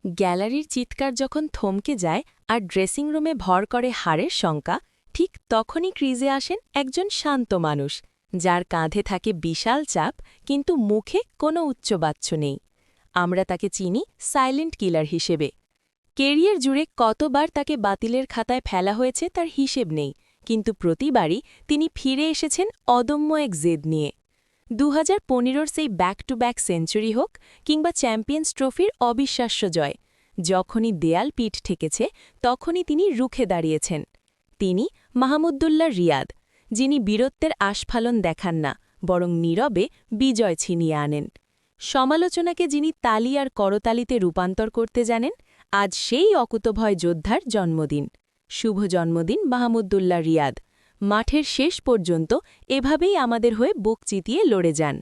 গ্যালারির চিৎকার যখন থমকে যায় আর ড্রেসিং রুমে ভর করে হারের শঙ্কা, ঠিক তখনই ক্রিজে আসেন একজন শান্ত মানুষ, যার কাঁধে থাকে বিশাল চাপ কিন্তু মুখে কোনো উচ্চবাচ্য নেই। আমরা তাকে চিনি সাইলেন্ট কিলার হিসেবে। কেরিয়ার জুড়ে কতবার তাকে বাতিলের খাতায় ফেলা হয়েছে তার হিসেব নেই, কিন্তু প্রতিবারই তিনি ফিরে এসেছেন অদম্য এক জেদ নিয়ে। 2015-র সেই ব্যাক টু ব্যাক সেঞ্চুরি হোক কিংবা চ্যাম্পিয়ন্স ট্রফির অবিশ্বাস্য জয়, যখনই দেয়াল পিঠ ঠেকেছে তখনই তিনি রুখে দাঁড়িয়েছেন। তিনি মাহমুদুল্লাহ রিয়াদ, যিনি বীরত্বের আস্ফালন দেখান না, বরং নীরবে বিজয় ছিনিয়ে আনেন। সমালোচনাকে যিনি তালি আর করতালিতে রূপান্তর করতে জানেন, আজ সেই অকুতভয় যোদ্ধার জন্মদিন। শুভ জন্মদিন মাহমুদুল্লাহ রিয়াদ। মাঠের শেষ পর্যন্ত এভাবেই আমাদের হয়ে বুক চিতিয়ে লড়ে যান।